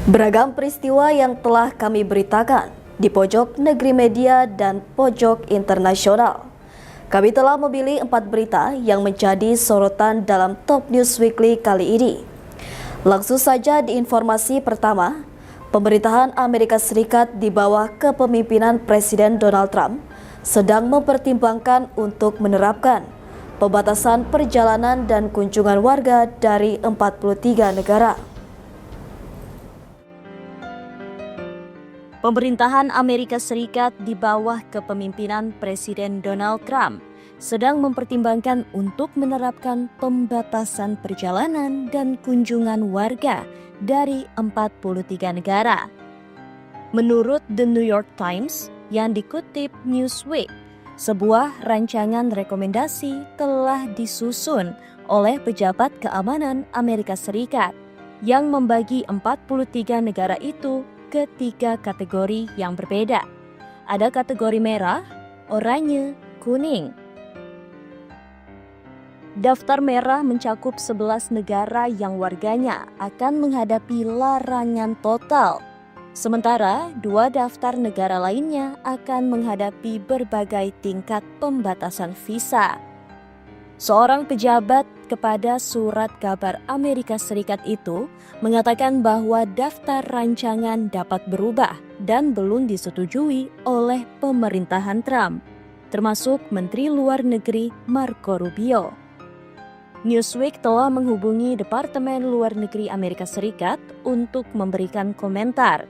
Beragam peristiwa yang telah kami beritakan di pojok negeri media dan pojok internasional. Kami telah memilih 4 berita yang menjadi sorotan dalam Top News Weekly kali ini. Langsung saja di informasi pertama, pemerintahan Amerika Serikat di bawah kepemimpinan Presiden Donald Trump sedang mempertimbangkan untuk menerapkan pembatasan perjalanan dan kunjungan warga dari 43 negara. Pemerintahan Amerika Serikat di bawah kepemimpinan Presiden Donald Trump sedang mempertimbangkan untuk menerapkan pembatasan perjalanan dan kunjungan warga dari 43 negara. Menurut The New York Times yang dikutip Newsweek, sebuah rancangan rekomendasi telah disusun oleh pejabat keamanan Amerika Serikat yang membagi 43 negara itu ke 3 kategori yang berbeda. Ada kategori merah, oranye, kuning. Daftar merah mencakup 11 negara yang warganya akan menghadapi larangan total. Sementara 2 daftar negara lainnya akan menghadapi berbagai tingkat pembatasan visa. Seorang pejabat kepada surat kabar Amerika Serikat itu mengatakan bahwa daftar rancangan dapat berubah dan belum disetujui oleh pemerintahan Trump, termasuk Menteri Luar Negeri Marco Rubio. Newsweek telah menghubungi Departemen Luar Negeri Amerika Serikat untuk memberikan komentar.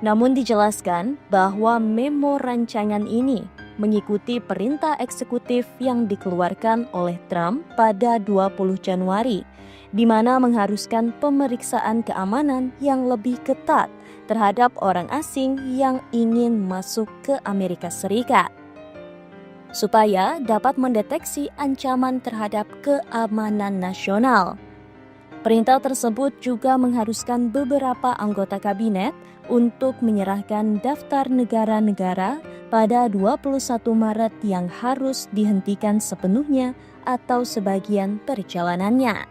Namun dijelaskan bahwa memo rancangan ini mengikuti perintah eksekutif yang dikeluarkan oleh Trump pada 20 Januari, di mana mengharuskan pemeriksaan keamanan yang lebih ketat terhadap orang asing yang ingin masuk ke Amerika Serikat, supaya dapat mendeteksi ancaman terhadap keamanan nasional. Perintah tersebut juga mengharuskan beberapa anggota kabinet untuk menyerahkan daftar negara-negara pada 21 Maret yang harus dihentikan sepenuhnya atau sebagian perjalanannya.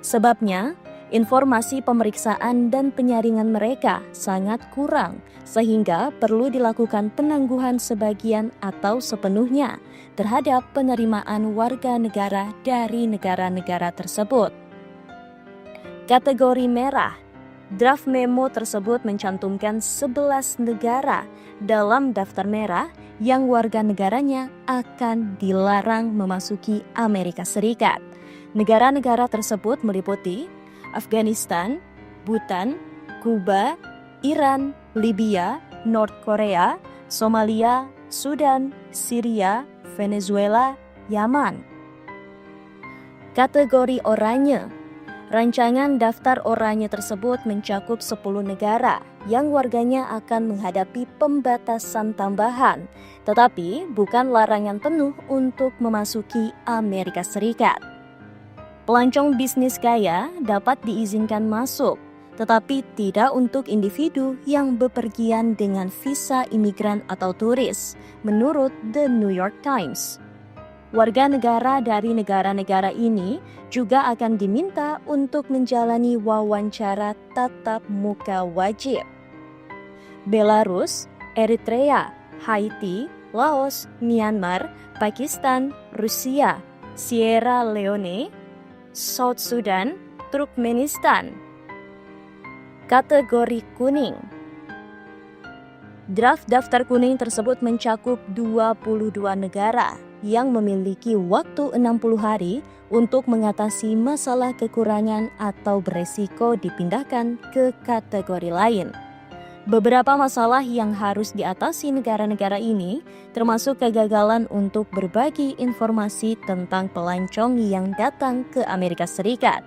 Sebabnya, informasi pemeriksaan dan penyaringan mereka sangat kurang, sehingga perlu dilakukan penangguhan sebagian atau sepenuhnya terhadap penerimaan warga negara dari negara-negara tersebut. Kategori merah. Draft memo tersebut mencantumkan 11 negara dalam daftar merah yang warga negaranya akan dilarang memasuki Amerika Serikat. Negara-negara tersebut meliputi Afghanistan, Bhutan, Kuba, Iran, Libya, North Korea, Somalia, Sudan, Syria, Venezuela, Yaman. Kategori oranye. Rancangan daftar oranye tersebut mencakup 10 negara yang warganya akan menghadapi pembatasan tambahan, tetapi bukan larangan penuh untuk memasuki Amerika Serikat. Pelancong bisnis kaya dapat diizinkan masuk, tetapi tidak untuk individu yang bepergian dengan visa imigran atau turis, menurut The New York Times. Warga negara dari negara-negara ini juga akan diminta untuk menjalani wawancara tatap muka wajib. Belarus, Eritrea, Haiti, Laos, Myanmar, Pakistan, Rusia, Sierra Leone, South Sudan, Turkmenistan. Kategori kuning. Draft daftar kuning tersebut mencakup 22 negara yang memiliki waktu 60 hari untuk mengatasi masalah kekurangan atau beresiko dipindahkan ke kategori lain. Beberapa masalah yang harus diatasi negara-negara ini termasuk kegagalan untuk berbagi informasi tentang pelancong yang datang ke Amerika Serikat,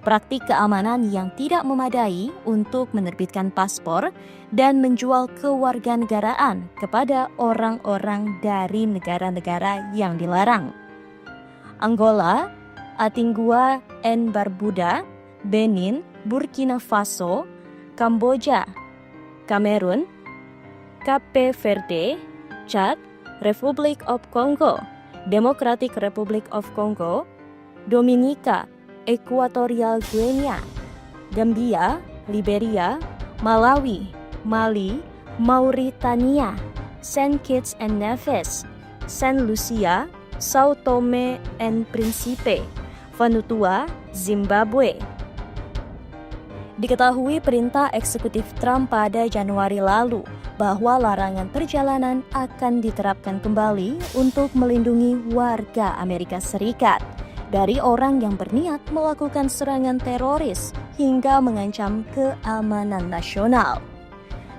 praktik keamanan yang tidak memadai untuk menerbitkan paspor, dan menjual kewarganegaraan kepada orang-orang dari negara-negara yang dilarang. Angola, Antigua and Barbuda, Benin, Burkina Faso, Kamboja, Kamerun, Cape Verde, Chad, Republic of Congo, Democratic Republic of Congo, Dominika, Equatorial Guinea, Gambia, Liberia, Malawi, Mali, Mauritania, Saint Kitts and Nevis, Saint Lucia, Sao Tome and Principe, Vanuatu, Zimbabwe. Diketahui perintah eksekutif Trump pada Januari lalu bahwa larangan perjalanan akan diterapkan kembali untuk melindungi warga Amerika Serikat dari orang yang berniat melakukan serangan teroris hingga mengancam keamanan nasional.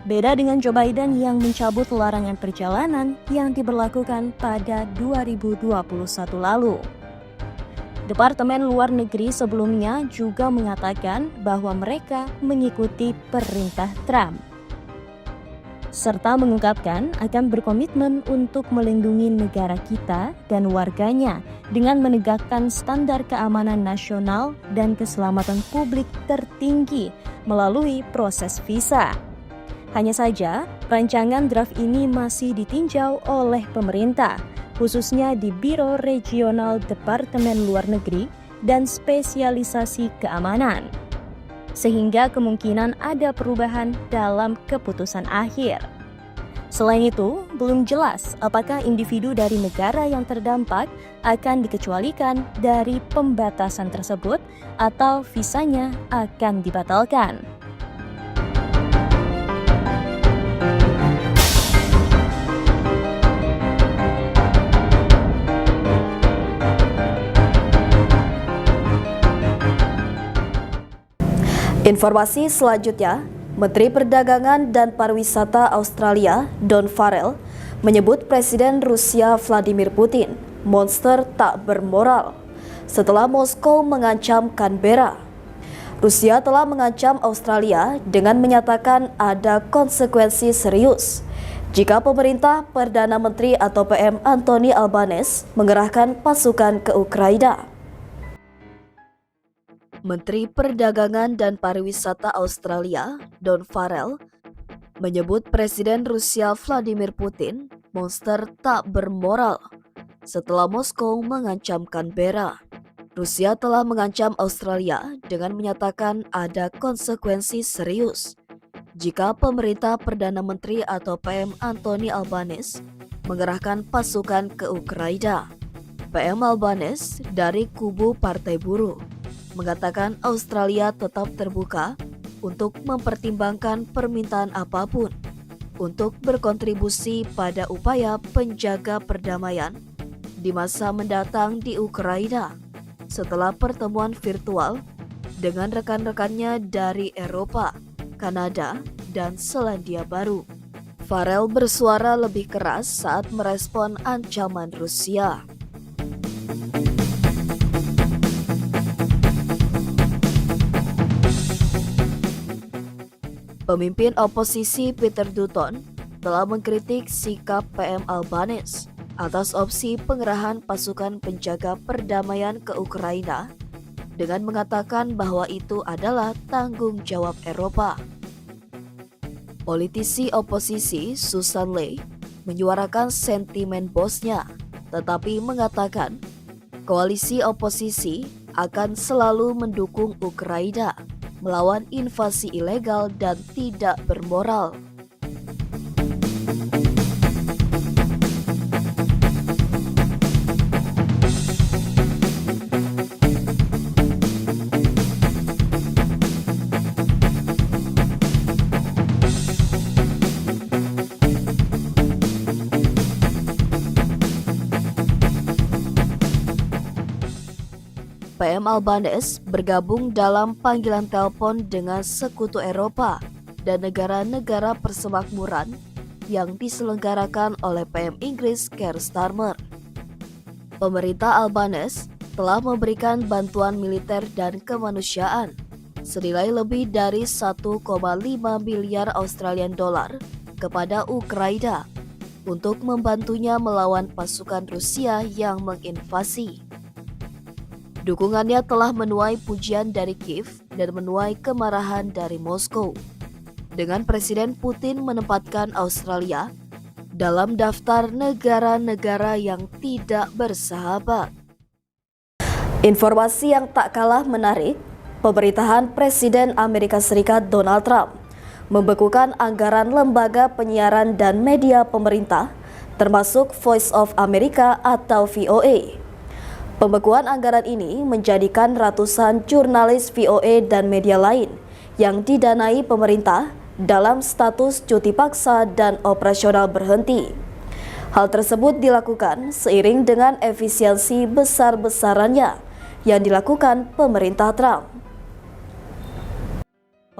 Beda dengan Joe Biden yang mencabut larangan perjalanan yang diberlakukan pada 2021 lalu. Departemen Luar Negeri sebelumnya juga mengatakan bahwa mereka mengikuti perintah Trump, serta mengungkapkan akan berkomitmen untuk melindungi negara kita dan warganya dengan menegakkan standar keamanan nasional dan keselamatan publik tertinggi melalui proses visa. Hanya saja, rancangan draft ini masih ditinjau oleh pemerintah, khususnya di Biro Regional Departemen Luar Negeri dan Spesialisasi Keamanan, sehingga kemungkinan ada perubahan dalam keputusan akhir. Selain itu, belum jelas apakah individu dari negara yang terdampak akan dikecualikan dari pembatasan tersebut atau visanya akan dibatalkan. Informasi selanjutnya, Menteri Perdagangan dan Pariwisata Australia, Don Farrell, menyebut Presiden Rusia Vladimir Putin monster tak bermoral setelah Moskow mengancam Canberra. Rusia telah mengancam Australia dengan menyatakan ada konsekuensi serius jika pemerintah Perdana Menteri atau PM Anthony Albanese mengerahkan pasukan ke Ukraina. Menteri Perdagangan dan Pariwisata Australia, Don Farrell, menyebut Presiden Rusia Vladimir Putin monster tak bermoral setelah Moskow mengancam Canberra. Rusia telah mengancam Australia dengan menyatakan ada konsekuensi serius jika pemerintah Perdana Menteri atau PM Anthony Albanese mengerahkan pasukan ke Ukraina. PM Albanese dari kubu Partai Buruh mengatakan Australia tetap terbuka untuk mempertimbangkan permintaan apapun untuk berkontribusi pada upaya penjaga perdamaian di masa mendatang di Ukraina setelah pertemuan virtual dengan rekan-rekannya dari Eropa, Kanada, dan Selandia Baru. Farrell bersuara lebih keras saat merespon ancaman Rusia. Pemimpin oposisi Peter Dutton telah mengkritik sikap PM Albanese atas opsi pengerahan pasukan penjaga perdamaian ke Ukraina dengan mengatakan bahwa itu adalah tanggung jawab Eropa. Politisi oposisi Susan Ley menyuarakan sentimen bosnya, tetapi mengatakan koalisi oposisi akan selalu mendukung Ukraina melawan invasi ilegal dan tidak bermoral. PM Albanese bergabung dalam panggilan telepon dengan Sekutu Eropa dan negara-negara persemakmuran yang diselenggarakan oleh PM Inggris Keir Starmer. Pemerintah Albanese telah memberikan bantuan militer dan kemanusiaan senilai lebih dari 1,5 miliar Australian dollar kepada Ukraina untuk membantunya melawan pasukan Rusia yang menginvasi. Dukungannya telah menuai pujian dari Kiev dan menuai kemarahan dari Moskow, dengan Presiden Putin menempatkan Australia dalam daftar negara-negara yang tidak bersahabat. Informasi yang tak kalah menarik, pemerintahan Presiden Amerika Serikat Donald Trump membekukan anggaran lembaga penyiaran dan media pemerintah, termasuk Voice of America atau VOA. Pembekuan anggaran ini menjadikan ratusan jurnalis VOA dan media lain yang didanai pemerintah dalam status cuti paksa dan operasional berhenti. Hal tersebut dilakukan seiring dengan efisiensi besar-besarannya yang dilakukan pemerintah Trump.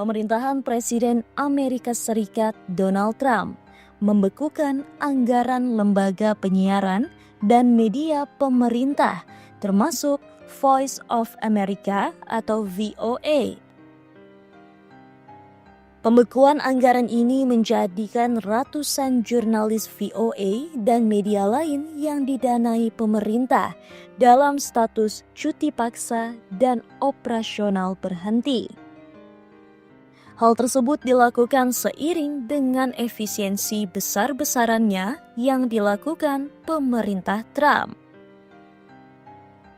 Pemerintahan Presiden Amerika Serikat Donald Trump membekukan anggaran lembaga penyiaran dan media pemerintah, termasuk Voice of America atau VOA. Pembekuan anggaran ini menjadikan ratusan jurnalis VOA dan media lain yang didanai pemerintah dalam status cuti paksa dan operasional berhenti. Hal tersebut dilakukan seiring dengan efisiensi besar-besarannya yang dilakukan pemerintah Trump.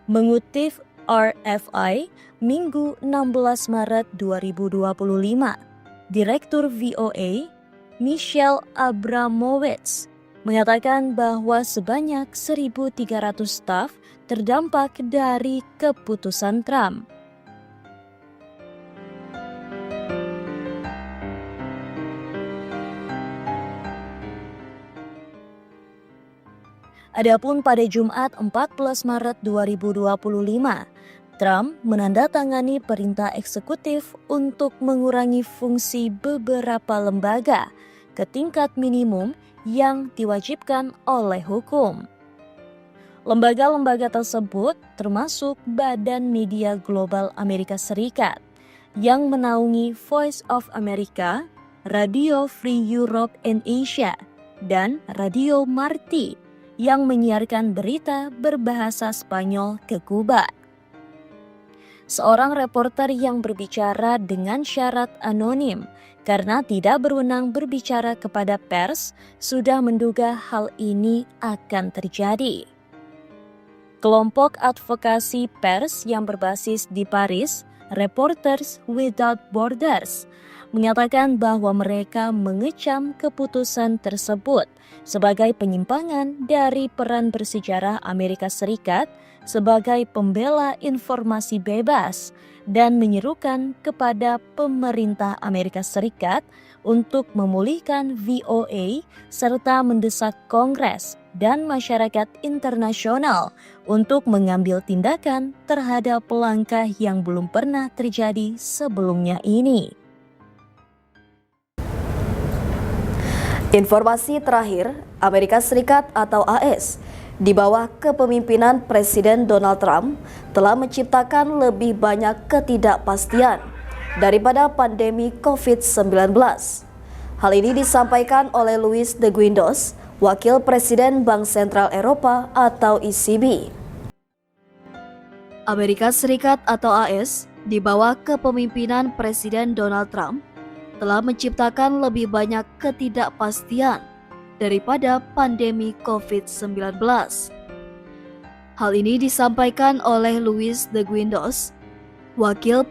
Mengutip RFI, Minggu 16 Maret 2025, Direktur VOA, Michelle Abramowitz, mengatakan bahwa sebanyak 1.300 staf terdampak dari keputusan Trump. Adapun pada Jumat 14 Maret 2025, Trump menandatangani perintah eksekutif untuk mengurangi fungsi beberapa lembaga ke tingkat minimum yang diwajibkan oleh hukum. Lembaga-lembaga tersebut termasuk Badan Media Global Amerika Serikat yang menaungi Voice of America, Radio Free Europe and Asia, dan Radio Marti yang menyiarkan berita berbahasa Spanyol ke Kuba. Seorang reporter yang berbicara dengan syarat anonim karena tidak berwenang berbicara kepada pers sudah menduga hal ini akan terjadi. Kelompok advokasi pers yang berbasis di Paris, Reporters Without Borders, menyatakan bahwa mereka mengecam keputusan tersebut sebagai penyimpangan dari peran bersejarah Amerika Serikat sebagai pembela informasi bebas dan menyerukan kepada pemerintah Amerika Serikat untuk memulihkan VOA serta mendesak Kongres dan masyarakat internasional untuk mengambil tindakan terhadap langkah yang belum pernah terjadi sebelumnya ini. Informasi terakhir, Amerika Serikat atau AS di bawah kepemimpinan Presiden Donald Trump telah menciptakan lebih banyak ketidakpastian daripada pandemi COVID-19. Hal ini disampaikan oleh Luis de Guindos, Wakil Presiden Bank Sentral Eropa atau ECB. Amerika Serikat atau AS di bawah kepemimpinan Presiden Donald Trump telah menciptakan lebih banyak ketidakpastian daripada pandemi COVID-19. Hal ini disampaikan oleh Luis de Guindos, Wakil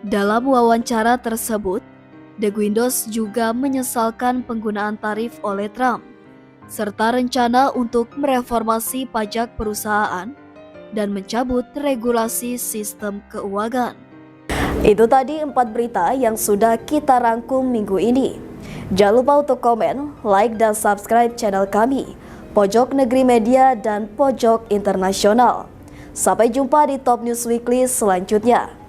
Dalam wawancara tersebut, De Guindos juga menyesalkan penggunaan tarif oleh Trump, serta rencana untuk mereformasi pajak perusahaan dan mencabut regulasi sistem keuangan. Itu tadi 4 berita yang sudah kita rangkum minggu ini. Jangan lupa untuk komen, like, dan subscribe channel kami, Pojok Negeri Media dan Pojok Internasional. Sampai jumpa di Top News Weekly selanjutnya.